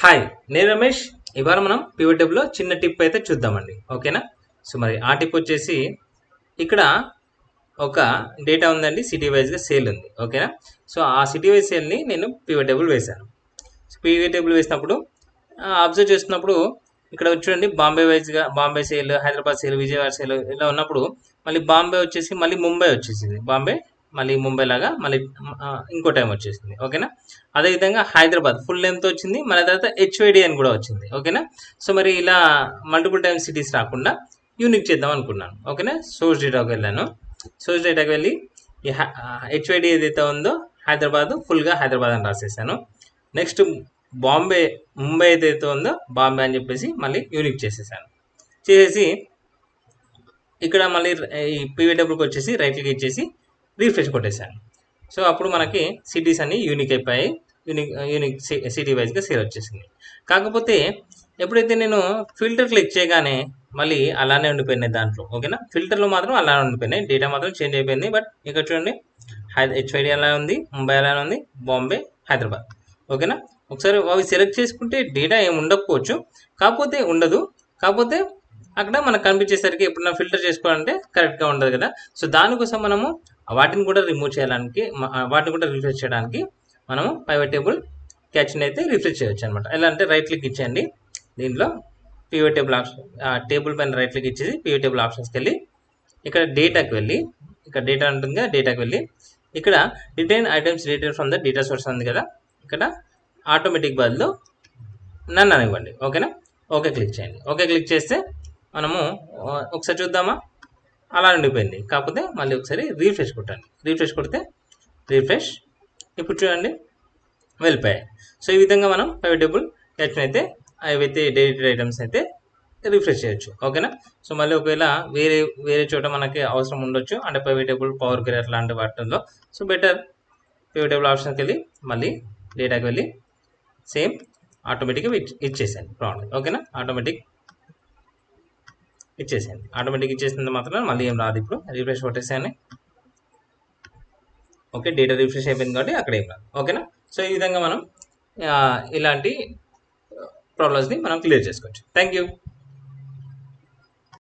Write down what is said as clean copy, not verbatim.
Hi, నేను రమేష్. ఇవాళ మనం పివట్ టేబుల్లో చిన్న టిప్ అయితే చూద్దామండి. ఓకేనా? సో మరి ఆ టిప్ వచ్చేసి ఇక్కడ ఒక డేటా ఉందండి. సిటీ వైజ్గా సేల్ ఉంది. ఓకేనా? సో ఆ సిటీ వైజ్ సేల్ని నేను పివట్ టేబుల్ వేశాను. పివట్ టేబుల్ వేసినప్పుడు అబ్జర్వ్ చేస్తున్నప్పుడు ఇక్కడ చూడండి, బాంబే వైజ్గా Bombay sale, Hyderabad sale, Vijayawada sale ఇలా ఉన్నప్పుడు మళ్ళీ బాంబే వచ్చేసి మళ్ళీ ముంబై వచ్చేసింది. బాంబే మళ్ళీ ముంబై లాగా మళ్ళీ ఇంకో టైం వచ్చేసింది. ఓకేనా? అదేవిధంగా హైదరాబాద్ ఫుల్ నేమ్తో వచ్చింది. మన తర్వాత హెచ్వైడి అని కూడా వచ్చింది. ఓకేనా? సో మరి ఇలా మల్టిపుల్ టైమ్ సిటీస్ రాకుండా యూనిక్ చేద్దాం అనుకున్నాను. ఓకేనా? సోర్స్ డేటాకి వెళ్ళాను. సోర్స్ డేటాకి వెళ్ళి ఈ హెచ్వైడి ఏదైతే ఉందో హైదరాబాద్ ఫుల్గా హైదరాబాద్ అని రాసేసాను. నెక్స్ట్ బాంబే ముంబై ఏదైతే ఉందో బాంబే అని చెప్పేసి మళ్ళీ యూనిక్ చేసేసాను. చేసేసి ఇక్కడ మళ్ళీ ఈ పీవీడబ్ల్యూకి వచ్చేసి రైట్ క్లిక్ ఇచ్చేసి రీఫ్రెష్ కొట్టేశాను. సో అప్పుడు మనకి సిటీస్ అన్ని యూనిక్ అయిపోయాయి. యూనిక్ సిటీ వైజ్గా సేల్ వచ్చేసింది. కాకపోతే ఎప్పుడైతే నేను ఫిల్టర్ క్లిక్ చేయగానే మళ్ళీ అలానే ఉండిపోయినాయి దాంట్లో. ఓకేనా? ఫిల్టర్లో మాత్రం అలానే ఉండిపోయినాయి, డేటా మాత్రం చేంజ్ అయిపోయింది. బట్ ఇక్కడ చూడండి, హెచ్ఐడి అలా ఉంది, ముంబై అలానే ఉంది, బాంబే, హైదరాబాద్. ఓకేనా? ఒకసారి అవి సెలెక్ట్ చేసుకుంటే డేటా ఏమి ఉండకపోవచ్చు, కాకపోతే ఉండదు. కాకపోతే అక్కడ మనకు కనిపించేసరికి ఎప్పుడైనా ఫిల్టర్ చేసుకోవాలంటే కరెక్ట్గా ఉండదు కదా. సో దానికోసం మనము వాటిని కూడా రిమూవ్ చేయడానికి, వాటిని కూడా రిఫ్రెష్ చేయడానికి మనము పైవట్ టేబుల్ క్యాచ్ని అయితే రిఫ్రెష్ చేయొచ్చు అనమాట. ఎలా అంటే రైట్ క్లిక్ ఇచ్చేయండి, దీంట్లో పివట్ టేబుల్ ఆప్షన్, టేబుల్ పైన రైట్ క్లిక్ ఇచ్చేసి పివట్ టేబుల్ ఆప్షన్స్కి వెళ్ళి ఇక్కడ డేటాకి వెళ్ళి, ఇక్కడ డేటా ఉంటుంది కదా, డేటాకి వెళ్ళి ఇక్కడ retain items retain from the data source ఉంది కదా, ఇక్కడ ఆటోమేటిక్ బదులు నన్ను అనివ్వండి. ఓకేనా? ఓకే క్లిక్ చేయండి. ఓకే క్లిక్ చేస్తే మనము ఒకసారి చూద్దామా, అలా ఉండిపోయింది. కాకపోతే మళ్ళీ ఒకసారి రీఫ్రెష్ కొట్టండి. రీఫ్రెష్ కొడితే రీఫ్రెష్, ఇప్పుడు చూడండి వెళ్ళిపోయాయి. సో ఈ విధంగా మనం పైవట్ టేబుల్ క్యాచ్ని అయితే ఏవైతే డేటెడ్ ఐటమ్స్ అయితే రిఫ్రెష్ చేయొచ్చు. ఓకేనా? సో మళ్ళీ ఒకవేళ వేరే వేరే చోట మనకి అవసరం ఉండొచ్చు, అంటే పైవట్ టేబుల్, పవర్ క్వేరీ అట్లాంటి వాటిల్లో. సో బెటర్ పైవట్ టేబుల్ ఆప్షన్కి వెళ్ళి మళ్ళీ డేటాకి వెళ్ళి సేమ్ ఆటోమేటిక్గా ఇచ్చేసేయండి ప్రాబ్లం. ఓకేనా? ఆటోమేటిక్ ఇచ్చేసేయండి. ఆటోమేటిక్ ఇచ్చేసింది మాత్రం మళ్ళీ ఏం రాదు. ఇప్పుడు రిఫ్రెష్ కొట్టేసాను. ఓకే, డేటా రిఫ్రెష్ అయిపోయింది కాబట్టి అక్కడ ఏం రాదు. ఓకేనా? సో ఈ విధంగా మనం ఇలాంటి ప్రాబ్లమ్స్ని మనం క్లియర్ చేసుకోవచ్చు. Thank you.